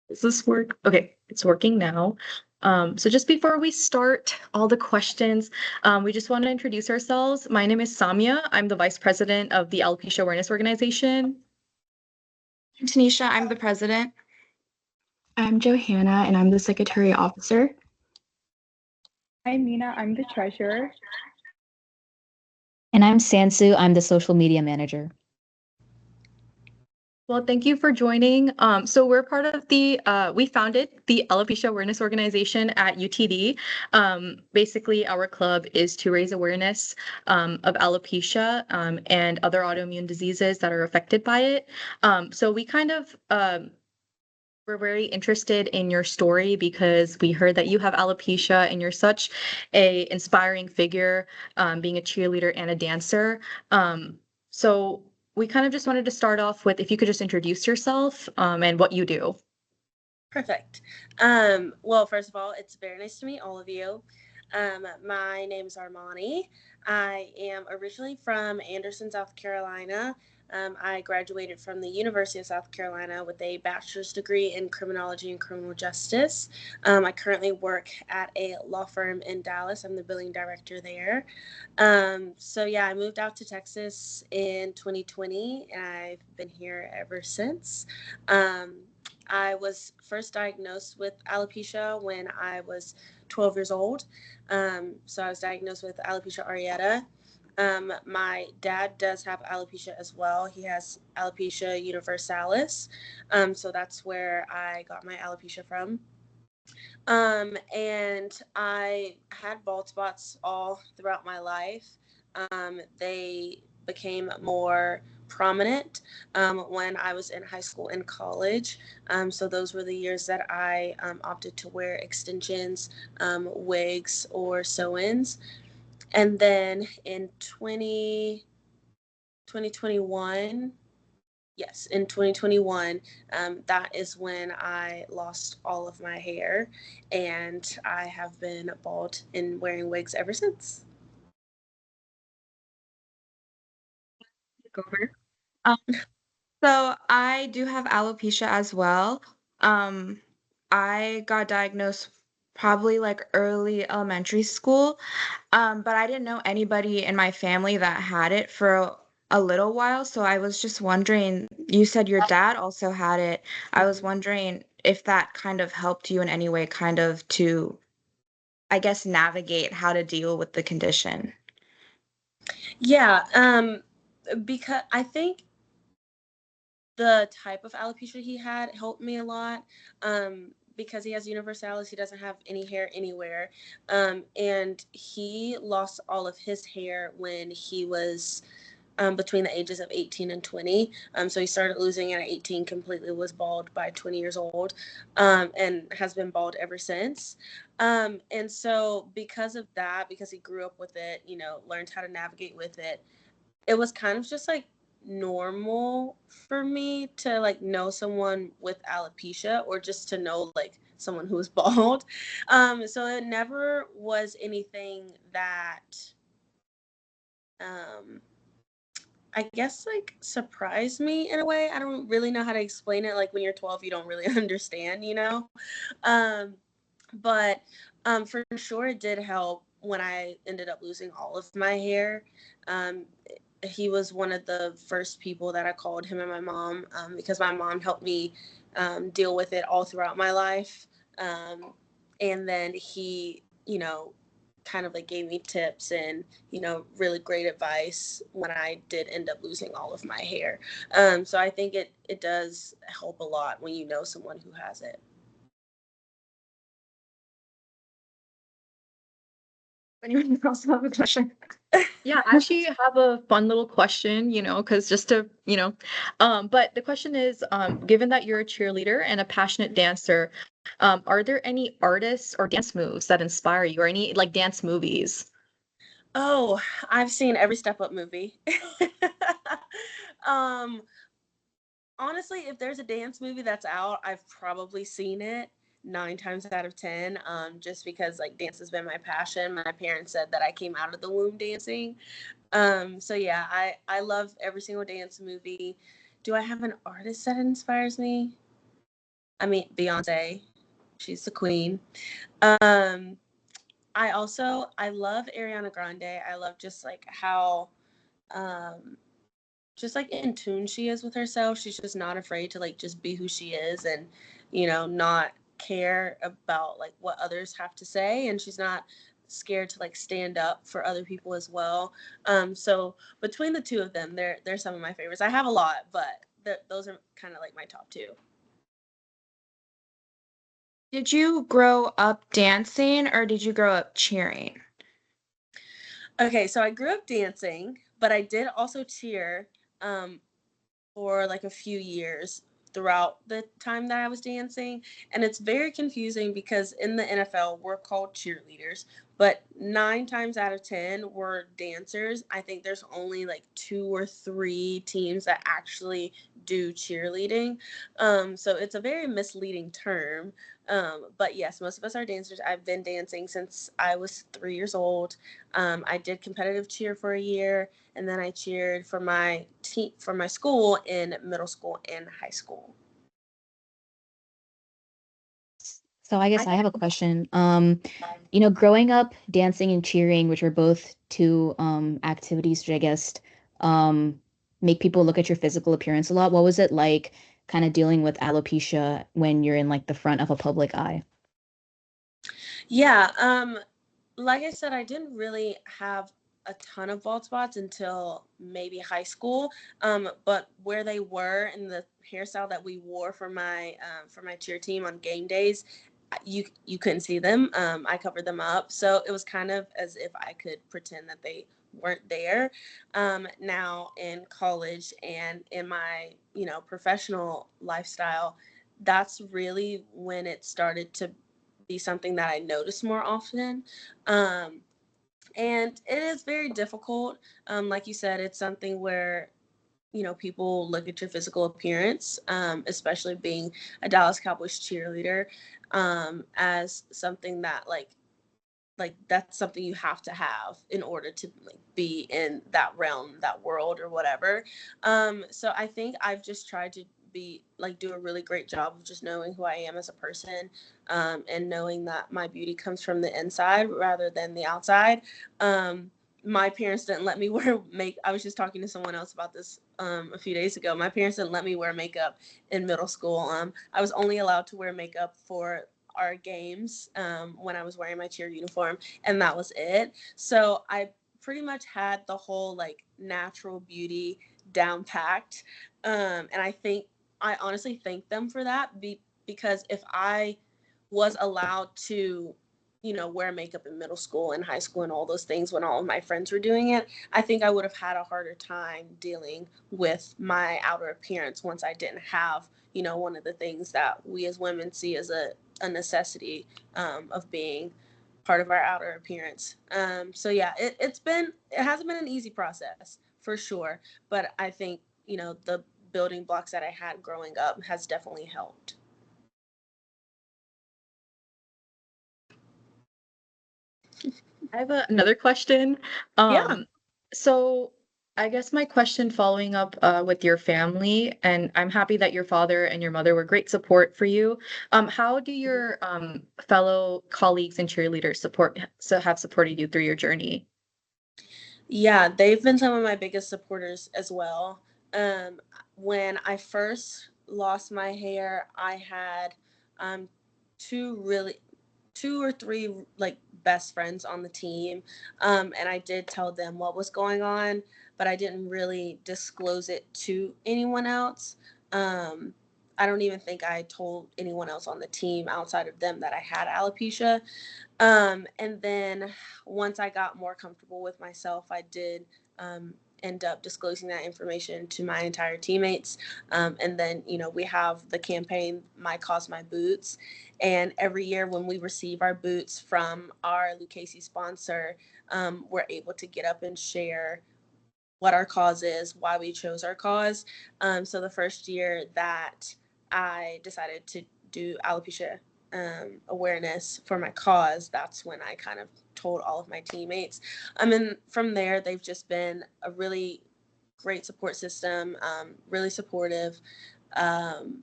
Does this work? Okay, it's working now. So just before we start all the questions, we just want to introduce ourselves. My name is Samia. I'm the Vice President of the Alopecia Awareness Organization. Tanisha, I'm the president. I'm Johanna, and I'm the Secretary Officer. I'm Nina, I'm the treasurer. And I'm Sansu, I'm the social media manager. Well, thank you for joining. So we're part of we founded the Alopecia Awareness Organization at UTD. Basically, our club is to raise awareness of alopecia and other autoimmune diseases that are affected by it. So we kind of we're very interested in your story because we heard that you have alopecia and you're such a inspiring figure, being a cheerleader and a dancer. So we kind of just wanted to start off with if you could just introduce yourself and what you do. Perfect. Well, first of all, it's very nice to meet all of you. My name is Armani. I am originally from Anderson, South Carolina. I graduated from the University of South Carolina with a bachelor's degree in criminology and criminal justice. I currently work at a law firm in Dallas. I'm the billing director there. I moved out to Texas in 2020, and I've been here ever since. I was first diagnosed with alopecia when I was 12 years old. So I was diagnosed with alopecia areata. My dad does have alopecia as well. He has alopecia universalis. So that's where I got my alopecia from. And I had bald spots all throughout my life. They became more prominent when I was in high school and college. So those were the years that I opted to wear extensions, wigs, or sew-ins. And then in 2021, yes, in 2021, that is when I lost all of my hair, and I have been bald and wearing wigs ever since. Over. Um, so I do have alopecia as well. I got diagnosed probably like early elementary school, but I didn't know anybody in my family that had it for a little while. So I was just wondering, you said your dad also had it. I was wondering if that kind of helped you in any way, kind of to, I guess, navigate how to deal with the condition. Yeah, because I think the type of alopecia he had helped me a lot. Because he has universalis, he doesn't have any hair anywhere. And he lost all of his hair when he was between the ages of 18 and 20. So he started losing it at 18, completely was bald by 20 years old, and has been bald ever since. And so because of that, because he grew up with it, learned how to navigate with it, it was kind of just like normal for me to like know someone with alopecia or just to know like someone who was bald. So it never was anything that I guess like surprised me in a way. I don't really know how to explain it. Like when you're 12, you don't really understand. Um, but for sure it did help when I ended up losing all of my hair. Um, he was one of the first people that I called, him and my mom, because my mom helped me deal with it all throughout my life. And then he, kind of like gave me tips and, really great advice when I did end up losing all of my hair. So I think it does help a lot when you know someone who has it. Anyone else have a question? Yeah, I actually have a fun little question, because just to, but the question is, given that you're a cheerleader and a passionate dancer, are there any artists or dance moves that inspire you or any like dance movies? Oh, I've seen every Step Up movie. um, Honestly, if there's a dance movie that's out, I've probably seen it 9 times out of 10. Just because like dance has been my passion. My parents said that I came out of the womb dancing. So yeah, I love every single dance movie. Do I have an artist that inspires me? I mean, Beyonce, she's the queen. Um, I love Ariana Grande. I love just like how, um, just like in tune she is with herself. She's just not afraid to like just be who she is and, not care about like what others have to say. And she's not scared to like stand up for other people as well. So between the two of them, they're some of my favorites. I have a lot, but those are kind of like my top two. Did you grow up dancing or did you grow up cheering? Okay, so I grew up dancing, but I did also cheer um, for like a few years throughout the time that I was dancing. And it's very confusing because in the NFL, we're called cheerleaders, but 9 times out of 10, we're dancers. I think there's only like 2 or 3 teams that actually do cheerleading. So it's a very misleading term. But yes, most of us are dancers. I've been dancing since I was 3 years old. I did competitive cheer for a year, and then I cheered for my for my school in middle school and high school. So I guess I have a question. Growing up dancing and cheering, which are both two activities which I guess um make people look at your physical appearance a lot. What was it like kind of dealing with alopecia when you're in like the front of a public eye? Yeah, like I said, I didn't really have a ton of bald spots until maybe high school. But where they were and the hairstyle that we wore for my cheer team on game days, you couldn't see them. I covered them up, so it was kind of as if I could pretend that they weren't there. Now in college and in my professional lifestyle, that's really when it started to be something that I notice more often. Um, and it is very difficult. Like you said, it's something where, people look at your physical appearance, especially being a Dallas Cowboys cheerleader, as something that like that's something you have to have in order to like be in that realm, that world or whatever. So I think I've just tried to be like do a really great job of just knowing who I am as a person, and knowing that my beauty comes from the inside rather than the outside. My parents didn't let me wear make. I was just talking to someone else about this a few days ago. My parents didn't let me wear makeup in middle school. I was only allowed to wear makeup for our games when I was wearing my cheer uniform, and that was it. So I pretty much had the whole like natural beauty down packed, and I honestly thank them for that because if I was allowed to wear makeup in middle school and high school and all those things when all of my friends were doing it, I think I would have had a harder time dealing with my outer appearance once I didn't have one of the things that we as women see as a necessity of being part of our outer appearance. So yeah, it hasn't been an easy process for sure, but I think the building blocks that I had growing up has definitely helped. I have another question. Yeah. So I guess my question following up with your family, and I'm happy that your father and your mother were great support for you. How do your fellow colleagues and cheerleaders have supported you through your journey? Yeah, they've been some of my biggest supporters as well. When I first lost my hair, I had um, two really, 2 or 3 like best friends on the team, and I did tell them what was going on, but I didn't really disclose it to anyone else. Um, I don't even think I told anyone else on the team outside of them that I had alopecia. And then once I got more comfortable with myself, I did end up disclosing that information to my entire teammates. And then, we have the campaign, My Cause, My Boots. And every year when we receive our boots from our Lucchese sponsor, we're able to get up and share what our cause is, why we chose our cause. So the first year that I decided to do alopecia awareness for my cause, that's when I kind of told all of my teammates. And from there, they've just been a really great support system, really supportive. Um,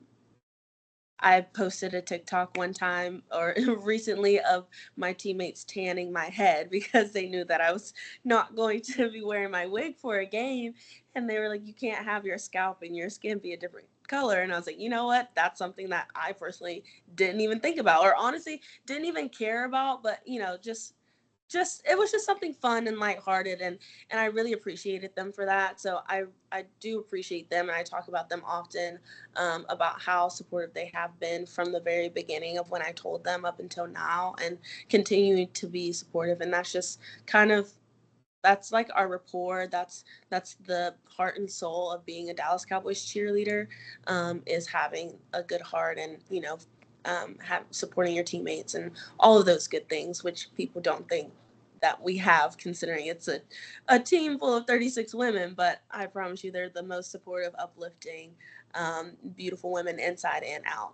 I posted a TikTok one time or recently of my teammates tanning my head because they knew that I was not going to be wearing my wig for a game. And they were like, you can't have your scalp and your skin be a different color. And I was like, you know what? That's something that I personally didn't even think about, or honestly didn't even care about. But, just it was just something fun and lighthearted, and I really appreciated them for that. So I do appreciate them, and I talk about them often, about how supportive they have been from the very beginning of when I told them up until now, and continuing to be supportive. And that's just kind of, that's like our rapport. That's the heart and soul of being a Dallas Cowboys cheerleader, is having a good heart, and supporting your teammates and all of those good things, which people don't think that we have, considering it's a team full of 36 women. But I promise you, they're the most supportive, uplifting, beautiful women inside and out.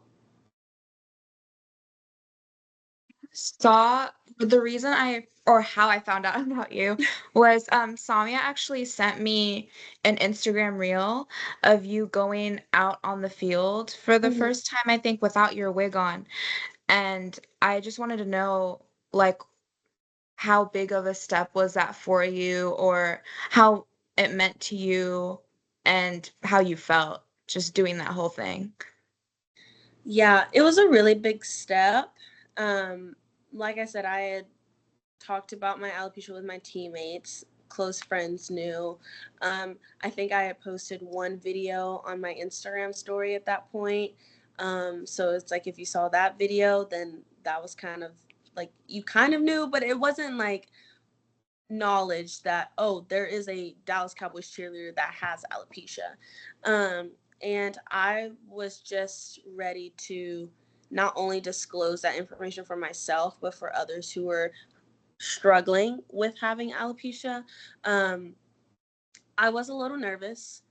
The reason how I found out about you was Samia actually sent me an Instagram reel of you going out on the field for the first time, I think, without your wig on. And I just wanted to know, like, how big of a step was that for you, or how it meant to you, and how you felt just doing that whole thing? Yeah, it was a really big step. Like I said, I had talked about my alopecia with my teammates. Close friends knew. I think I had posted one video on my Instagram story at that point. So it's like, if you saw that video, then that was kind of like, you kind of knew, but it wasn't like knowledge that, oh, there is a Dallas Cowboys cheerleader that has alopecia. And I was just ready to not only disclose that information for myself, but for others who were struggling with having alopecia. I was a little nervous,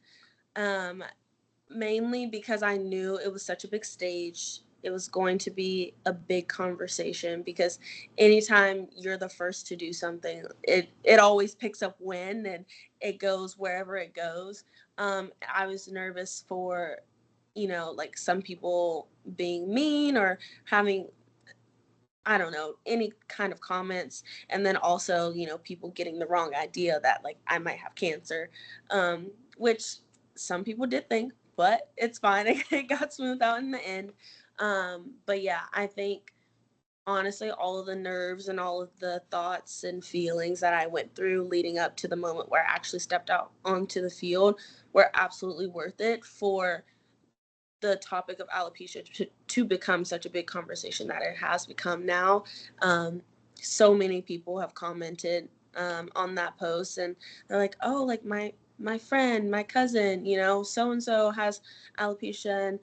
mainly because I knew it was such a big stage. It was going to be a big conversation, because anytime you're the first to do something, it always picks up wind, and it goes wherever it goes. I was nervous for, like, some people being mean or having, I don't know, any kind of comments. And then also, people getting the wrong idea that, like, I might have cancer, which some people did think, but it's fine. It got smoothed out in the end. But yeah, I think honestly, all of the nerves and all of the thoughts and feelings that I went through leading up to the moment where I actually stepped out onto the field were absolutely worth it for the topic of alopecia to become such a big conversation that it has become now. So many people have commented on that post, and they're like, oh, like my friend, my cousin, so and so has alopecia, and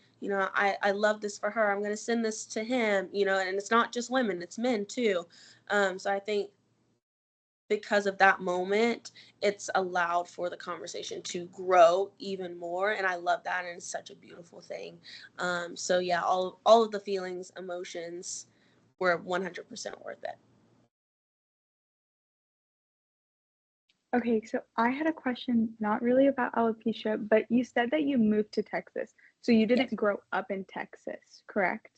I love this for her. I'm going to send this to him, and it's not just women, it's men too. So I think because of that moment, it's allowed for the conversation to grow even more. And I love that. And it's such a beautiful thing. So yeah, all of the feelings, emotions were 100% worth it. Okay, so I had a question, not really about alopecia, but you said that you moved to Texas. So you didn't Yes. grow up in Texas, correct?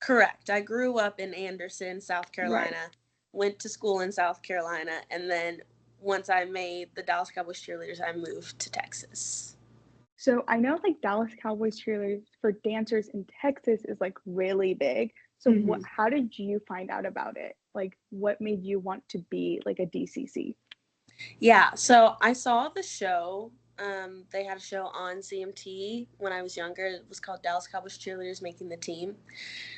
Correct. I grew up in Anderson, South Right. Carolina, went to school in South Carolina, and then once I made the Dallas Cowboys Cheerleaders, I moved to Texas. So I know like Dallas Cowboys cheerleaders for dancers in Texas is like really big. So how did you find out about it? Like what made you want to be like a DCC? Yeah, so I saw the show. They had a show on CMT when I was younger. It was called Dallas Cowboys Cheerleaders Making the Team.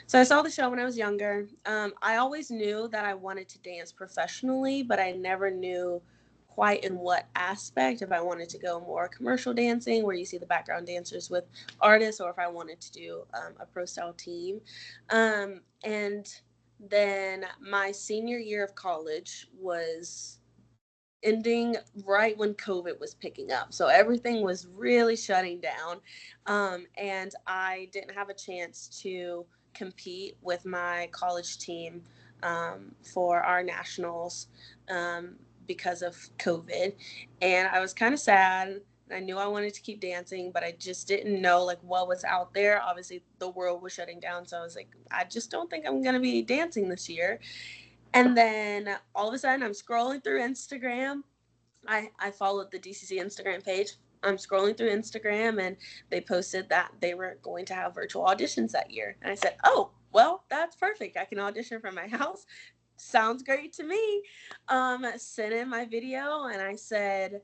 So I saw the show when I was younger. I always knew that I wanted to dance professionally, but I never knew quite in what aspect. If I wanted to go more commercial dancing, where you see the background dancers with artists, or if I wanted to do a pro style team. And then my senior year of college was ending right when COVID was picking up. So everything was really shutting down. And I didn't have a chance to compete with my college team for our nationals because of COVID. And I was kind of sad. I knew I wanted to keep dancing, but I just didn't know like what was out there. Obviously, the world was shutting down, so I was like, I just don't think I'm gonna be dancing this year. And then all of a sudden, I'm scrolling through Instagram. I followed the DCC Instagram page. I'm scrolling through Instagram, and they posted that they were going to have virtual auditions that year. And I said, oh, well, that's perfect. I can audition from my house. Sounds great to me. Sent in my video, and I said,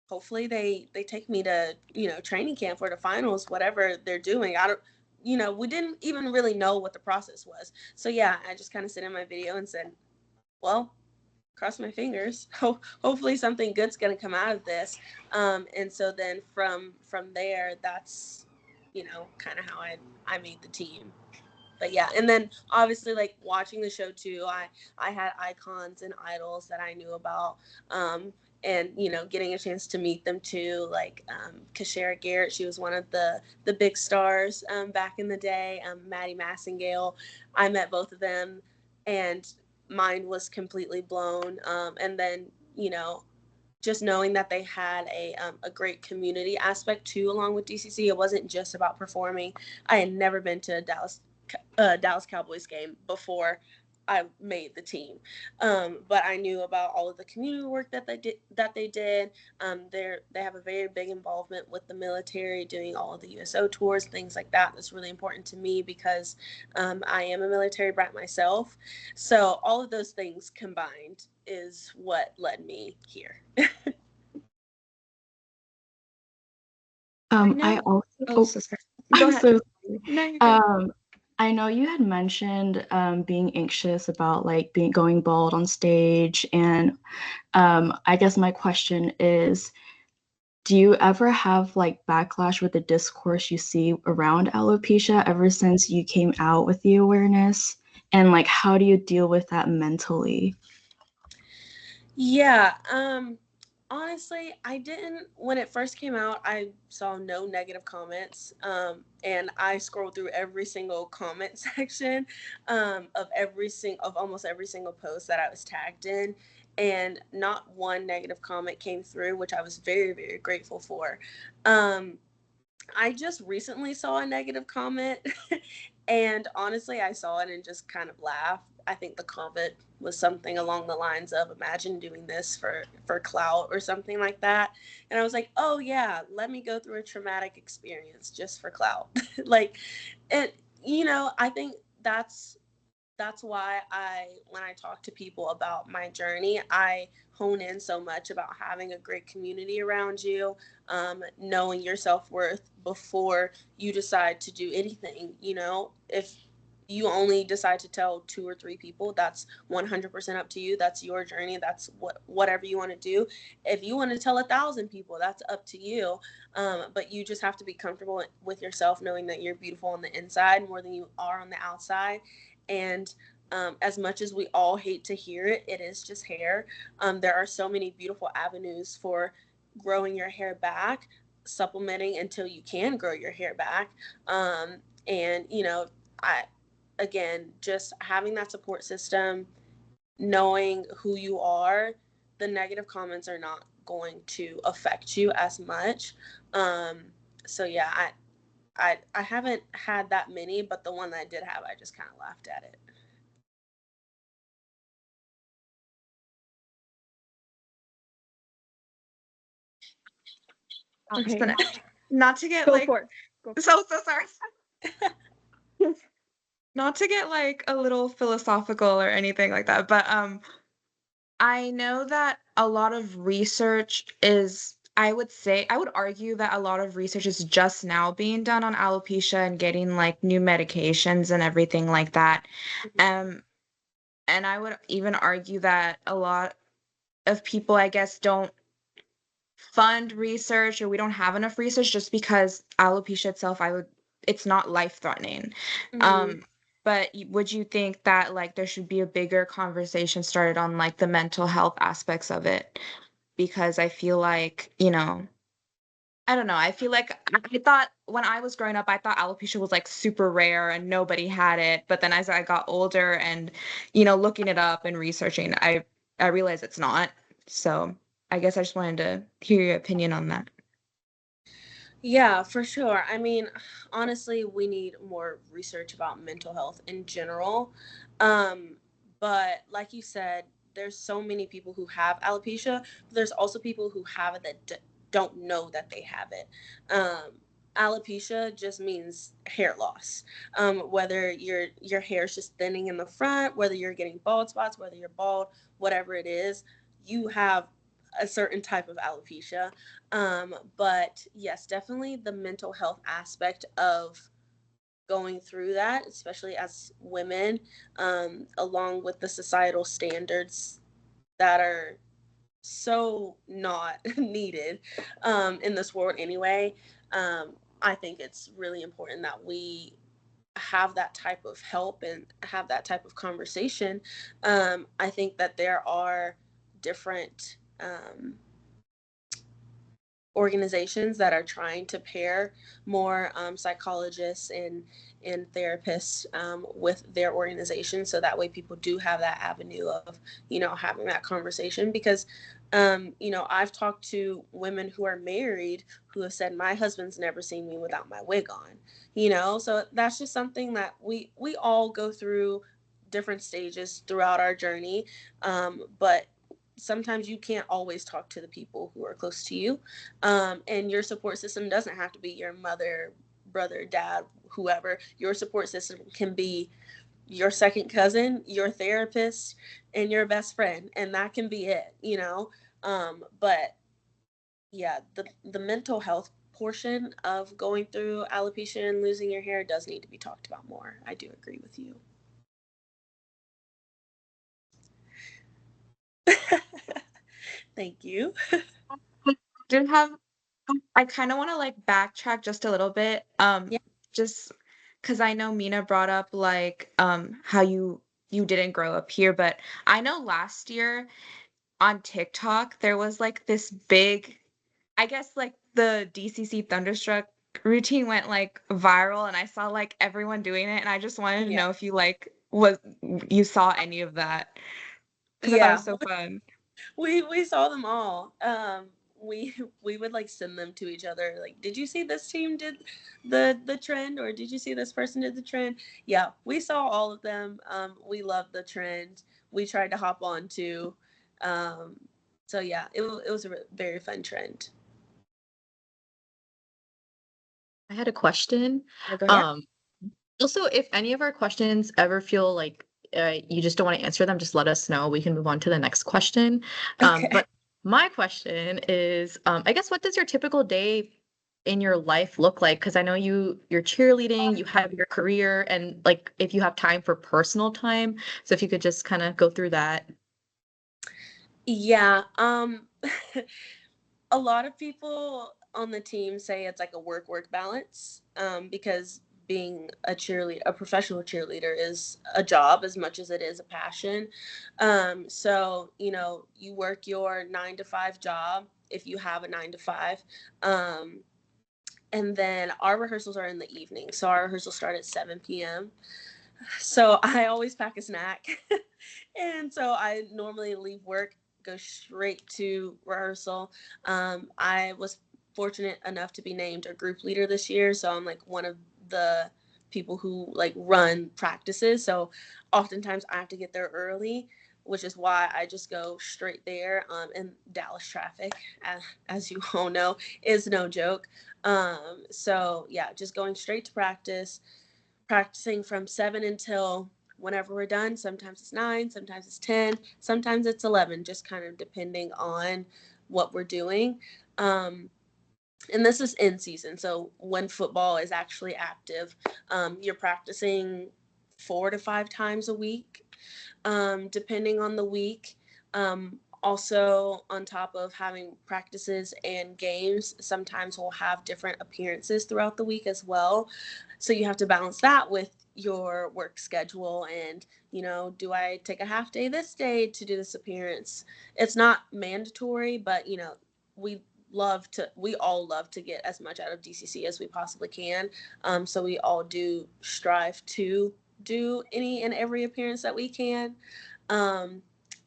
hopefully they take me to, training camp or the finals, whatever they're doing. I don't, we didn't even really know what the process was. So yeah, I just kind of sent in my video and said, well, cross my fingers. Hopefully something good's gonna come out of this. And so then from there, that's, kind of how I made the team. But yeah, and then obviously like watching the show too, I had icons and idols that I knew about. And getting a chance to meet them too, like Kashara Garrett, she was one of the big stars back in the day. Maddie Massengale, I met both of them, and mind was completely blown. And then just knowing that they had a great community aspect too, along with DCC. It wasn't just about performing. I had never been to a Dallas Cowboys game before I made the team, but I knew about all of the community work that they did. They have a very big involvement with the military, doing all of the USO tours, things like that. That's really important to me because I am a military brat myself. So all of those things combined is what led me here. I also so sorry. I'm ahead. so No, you're good. I know you had mentioned being anxious about like going bald on stage, and I guess my question is, do you ever have like backlash with the discourse you see around alopecia ever since you came out with the awareness? And like, how do you deal with that mentally? Yeah, honestly, I didn't. When it first came out, I saw no negative comments, and I scrolled through every single comment section of almost every single post that I was tagged in, and not one negative comment came through, which I was very, very grateful for. I just recently saw a negative comment, and honestly, I saw it and just kind of laughed. I think the comment was something along the lines of, imagine doing this for clout or something like that. And I was like, oh yeah, let me go through a traumatic experience just for clout. Like it, I think that's why when I talk to people about my journey, I hone in so much about having a great community around you, knowing your self-worth before you decide to do anything. If you only decide to tell 2 or 3 people, that's 100% up to you. That's your journey. That's whatever you want to do. If you want to tell 1,000 people, that's up to you. But you just have to be comfortable with yourself, knowing that you're beautiful on the inside more than you are on the outside. And as much as we all hate to hear it, it is just hair. There are so many beautiful avenues for growing your hair back, supplementing until you can grow your hair back. And I again, just having that support system, knowing who you are, the negative comments are not going to affect you as much. So yeah, I haven't had that many, but the one that I did have, I just kind of laughed at it. Okay, Not to get go like for it. Go for it. so sorry. Not to get like a little philosophical or anything like that, but I know that a lot of research is, I would argue that a lot of research is just now being done on alopecia and getting like new medications and everything like that. Um, and I would even argue that a lot of people, I guess, don't fund research, or we don't have enough research just because alopecia itself, it's not life-threatening. Mm-hmm. But would you think that like there should be a bigger conversation started on like the mental health aspects of it? Because I feel like, I don't know. I feel like I thought when I was growing up, I thought alopecia was like super rare and nobody had it. But then as I got older and, looking it up and researching, I realized it's not. So I guess I just wanted to hear your opinion on that. Yeah, for sure. I mean, honestly, we need more research about mental health in general. Um, but like you said, there's so many people who have alopecia, but there's also people who have it that don't know that they have it. Alopecia just means hair loss. Whether your hair is just thinning in the front, whether you're getting bald spots, whether you're bald, whatever it is, you have a certain type of alopecia. But yes, definitely the mental health aspect of going through that, especially as women, along with the societal standards that are so not needed in this world anyway. I think it's really important that we have that type of help and have that type of conversation. I think that there are different organizations that are trying to pair more psychologists and therapists with their organization, so that way people do have that avenue of having that conversation. Because I've talked to women who are married who have said, my husband's never seen me without my wig on. So that's just something that we all go through different stages throughout our journey, but sometimes you can't always talk to the people who are close to you, and your support system doesn't have to be your mother, brother, dad, whoever. Your support system can be your second cousin, your therapist, and your best friend, and that can be it. But yeah, the mental health portion of going through alopecia and losing your hair does need to be talked about more. I do agree with you. Thank you. Did have I kind of want to like backtrack just a little bit. Yeah. Just because I know Mina brought up like how you didn't grow up here, but I know last year on TikTok there was like this big, I guess like the DCC Thunderstruck routine went like viral, and I saw like everyone doing it, and I just wanted to Yeah. know if you saw any of that, because I thought it Yeah. was so fun. We saw them all. We would like send them to each other. Like, did you see this team did the trend, or did you see this person did the trend? Yeah, we saw all of them. We loved the trend. We tried to hop on too. Um, so yeah, it was a very fun trend. I had a question. Yeah, go ahead. Also, if any of our questions ever feel like you just don't want to answer them, just let us know. We can move on to the next question. Okay. But my question is, I guess, what does your typical day in your life look like? Because I know you're cheerleading, you have your career, and like if you have time for personal time. So if you could just kind of go through that. Yeah. A lot of people on the team say it's like a work balance, because being a professional cheerleader is a job as much as it is a passion. So you work your 9 to 5 job if you have a 9 to 5. And then our rehearsals are in the evening, so our rehearsals start at 7 p.m. So I always pack a snack. And so I normally leave work, go straight to rehearsal. I was fortunate enough to be named a group leader this year. So I'm like one of the people who like run practices. So oftentimes I have to get there early, which is why I just go straight there. And Dallas traffic, as you all know, is no joke. So yeah, just going straight to practice, practicing from 7 until whenever we're done. Sometimes it's 9, sometimes it's 10, sometimes it's 11, just kind of depending on what we're doing. And this is in season. So when football is actually active, you're practicing 4 to 5 times a week, depending on the week. Also, on top of having practices and games, sometimes we'll have different appearances throughout the week as well. So you have to balance that with your work schedule and, do I take a half day this day to do this appearance? It's not mandatory, but, we we all love to get as much out of DCC as we possibly can. So we all do strive to do any and every appearance that we can.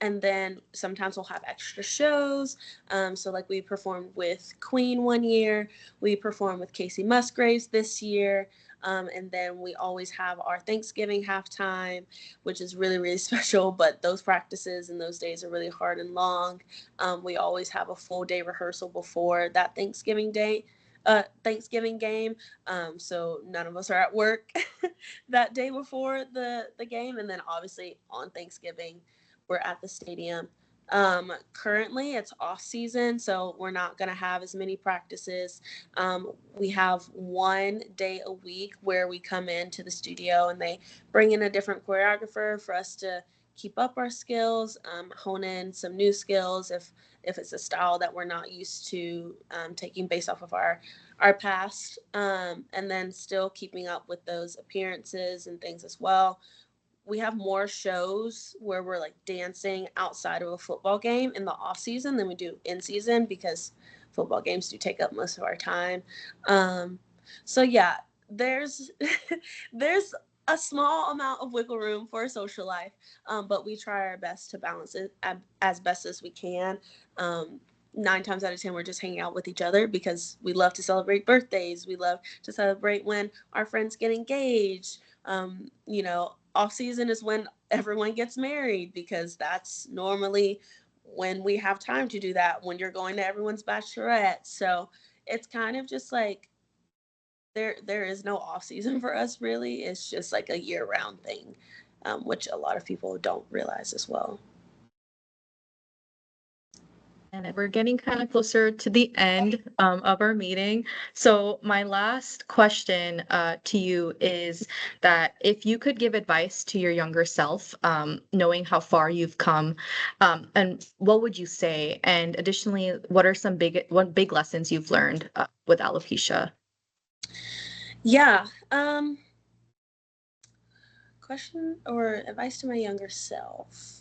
And then sometimes we'll have extra shows. So like we performed with Queen one year, we performed with Casey Musgraves this year. And then we always have our Thanksgiving halftime, which is really, really special. But those practices and those days are really hard and long. We always have a full day rehearsal before that Thanksgiving game. So none of us are at work that day before the game. And then obviously on Thanksgiving, we're at the stadium. Currently it's off season, so we're not going to have as many practices. We have one day a week where we come into the studio and they bring in a different choreographer for us to keep up our skills, hone in some new skills if it's a style that we're not used to taking based off of our past, and then still keeping up with those appearances and things as well. We have more shows where we're like dancing outside of a football game in the off season than we do in season, because football games do take up most of our time. So yeah, there's there's a small amount of wiggle room for a social life, but we try our best to balance it as best as we um, 9 times out of 10 we're just hanging out with each other because we love to celebrate birthdays, we love to celebrate when our friends get engaged. Off season is when everyone gets married, because that's normally when we have time to do that, when you're going to everyone's bachelorette. So it's kind of just like there is no off season for us, really. It's just like a year round thing, which a lot of people don't realize as well. And we're getting kind of closer to the end of our meeting. So my last question to you is that if you could give advice to your younger self, knowing how far you've come, and what would you say? And additionally, what are some big lessons you've learned with alopecia? Yeah. Question or advice to my younger self.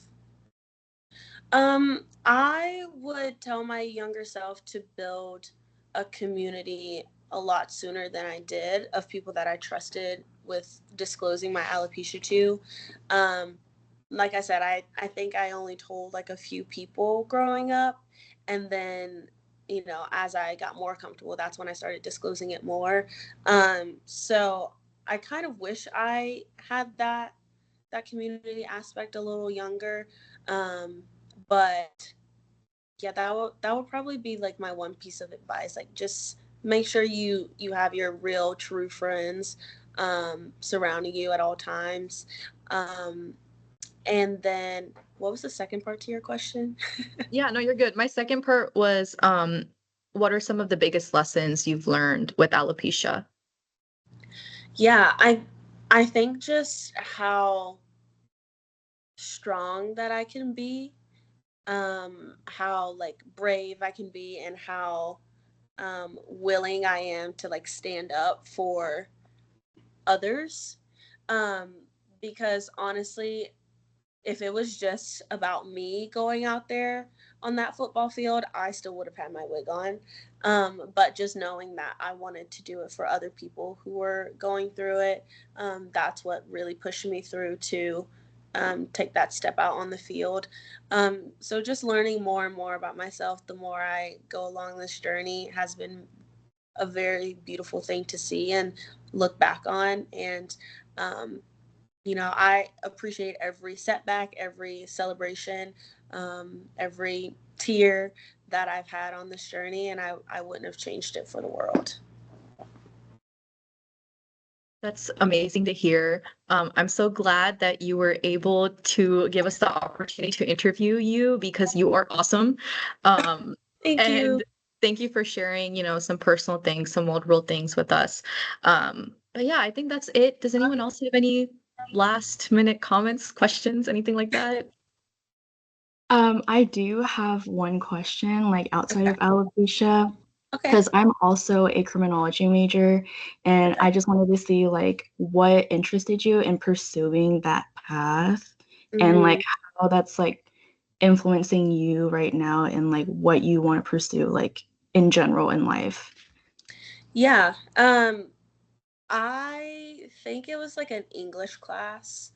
I would tell my younger self to build a community a lot sooner than I did, of people that I trusted with disclosing my alopecia to. Like I said, I think I only told like a few people growing up. And then, as I got more comfortable, that's when I started disclosing it more. So I kind of wish I had that community aspect a little younger. But yeah, that would probably be like my one piece of advice. Like, just make sure you have your real true friends surrounding you at all times. And then what was the second part to your question? Yeah, no, you're good. My second part was, what are some of the biggest lessons you've learned with alopecia? Yeah, I think just how strong that I can be, how like brave I can be, and how willing I am to like stand up for others. Um, because honestly, if it was just about me going out there on that football field, I still would have had my wig on. But just knowing that I wanted to do it for other people who were going through it, that's what really pushed me through to take that step out on the field. So just learning more and more about myself the more I go along this journey has been a very beautiful thing to see and look back on. And I appreciate every setback, every celebration, every tear that I've had on this journey, and I wouldn't have changed it for the world. That's amazing to hear. I'm so glad that you were able to give us the opportunity to interview you, because you are awesome. Thank And you. thank you for sharing, some personal things, some old world things with us. But yeah, I think that's it. Does anyone else have any last minute comments, questions, anything like that? I do have one question, like outside of alopecia, Okay. because I'm also a criminology major, and I just wanted to see like what interested you in pursuing that path, and like how that's like influencing you right now, and like what you want to pursue like in general in life. Yeah. I think it was like an English class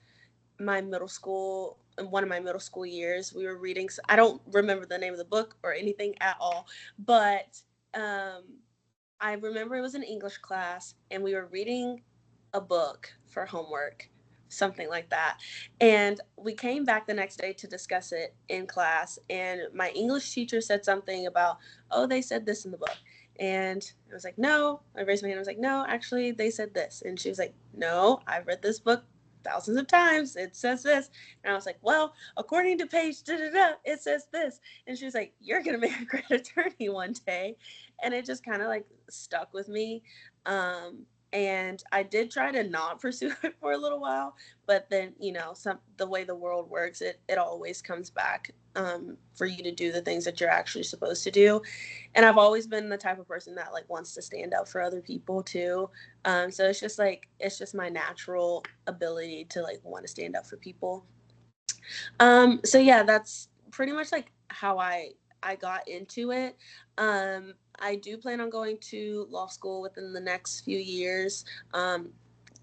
my middle school one of my middle school years. We were reading, I don't remember the name of the book or anything at all, but I remember it was an English class and we were reading a book for homework, something like that. And we came back the next day to discuss it in class. And my English teacher said something about, oh, they said this in the book. And I was like, no. I raised my hand. I was like, no, actually, they said this. And she was like, no, I've read this book thousands of times. It says this. And I was like, well, according to page da-da-da, it says this. And she was like, you're going to make a great attorney one day. And it just kind of like stuck with me. And I did try to not pursue it for a little while, but then, the way the world works, it always comes back for you to do the things that you're actually supposed to do. And I've always been the type of person that like wants to stand up for other people too. So it's just my natural ability to like want to stand up for people. So yeah, that's pretty much like how I got into it. I do plan on going to law school within the next few years.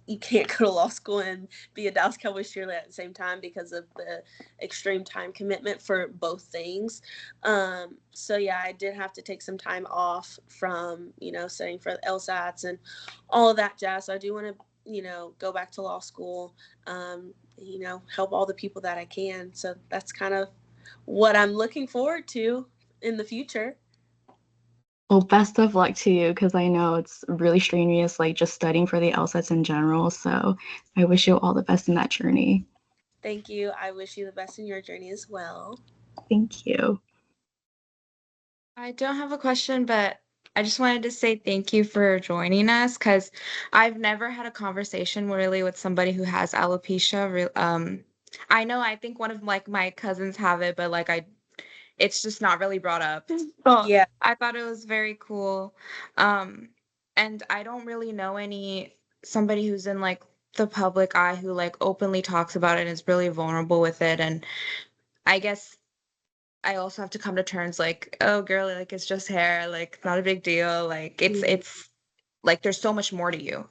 You can't go to law school and be a Dallas Cowboy cheerleader at the same time because of the extreme time commitment for both things. So yeah, I did have to take some time off from, studying for the LSATs and all of that jazz. So I do want to, go back to law school, help all the people that I can. So that's kind of what I'm looking forward to in the future. Well, best of luck to you, because I know it's really strenuous, like just studying for the LSATs in general. So I wish you all the best in that journey. Thank you. I wish you the best in your journey as well. Thank you. I don't have a question, but I just wanted to say thank you for joining us, because I've never had a conversation really with somebody who has alopecia. I think one of like my cousins have it, but like it's just not really brought up. So Yeah. I thought it was very cool. And I don't really know somebody who's in like the public eye who like openly talks about it and is really vulnerable with it. And I guess I also have to come to terms like, oh girl, like it's just hair, like not a big deal. Like it's like there's so much more to you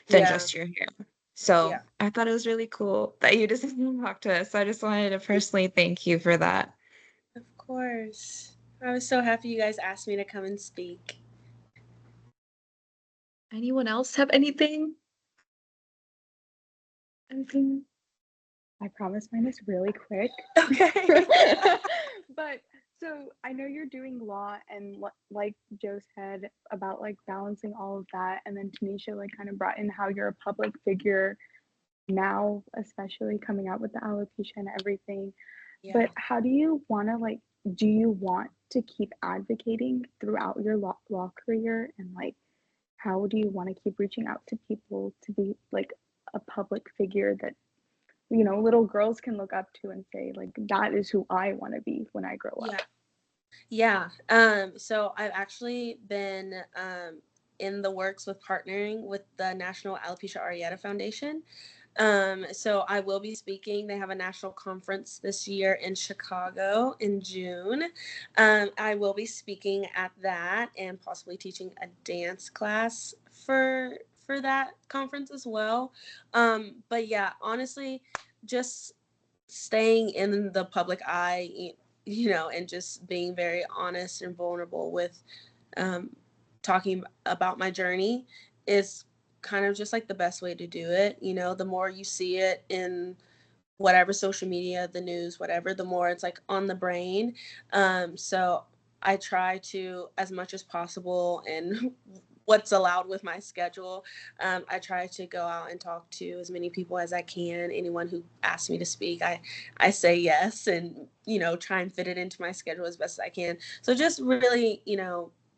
than just your hair. So I thought it was really cool that you just talked to us. So I just wanted to personally thank you for that. Of course. I was so happy you guys asked me to come and speak. Anyone else have anything? I promise mine is really quick. Okay. But so I know you're doing law, and like Joe said about like balancing all of that, and then Tanisha like kind of brought in how you're a public figure now, especially coming out with the alopecia and everything. Yeah. But how do you want to like, do you want to keep advocating throughout your law career, and like how do you want to keep reaching out to people to be like a public figure that little girls can look up to and say like, that is who I want to be when I grow up? Yeah. So I've actually been in the works with partnering with the National Alopecia Areata Foundation. So I will be speaking. They have a national conference this year in Chicago in June. I will be speaking at that and possibly teaching a dance class for that conference as well. But yeah, honestly, just staying in the public eye, and just being very honest and vulnerable with talking about my journey is kind of just like the best way to do it. The more you see it in whatever social media, the news, whatever, the more it's like on the brain. So I try to, as much as possible, and what's allowed with my schedule, I try to go out and talk to as many people as I can. Anyone who asks me to speak, I say yes, and try and fit it into my schedule as best as I can. So just really,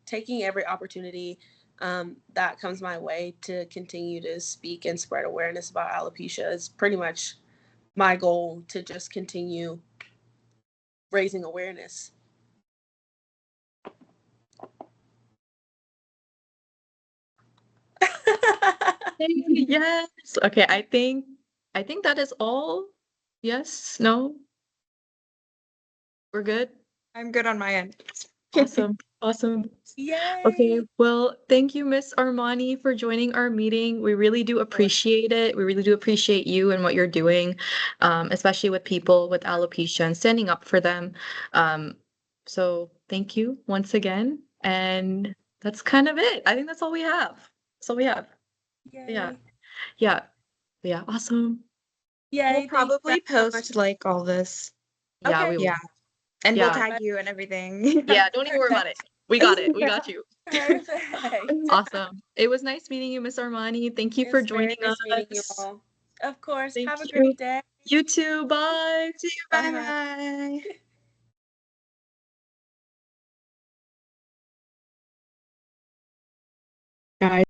taking every opportunity that comes my way to continue to speak and spread awareness about alopecia is pretty much my goal, to just continue raising awareness. Yes. Okay, I think that is all. Yes, no? We're good? I'm good on my end. Awesome. Awesome. Yay! Okay, well, thank you, Miss Armani, for joining our meeting. We really do appreciate it. We really do appreciate you and what you're doing, especially with people with alopecia and standing up for them. So thank you once again. And that's kind of it. I think that's all we have. That's all we have. Yeah. Yay. Yeah. Yeah. Awesome. Yay. We'll Thank you probably guys so much. post like all this. Yeah, Okay. we will. Yeah. And we'll Yeah. tag you and everything. Yeah, don't even worry about it. We got it. We got you. Perfect. Awesome. It was nice meeting you, Miss Armani. Thank you It for was very joining nice meeting you us. all. Of course. Thank Have a you. great day. You too. Bye. See you. Bye. Bye. Guys.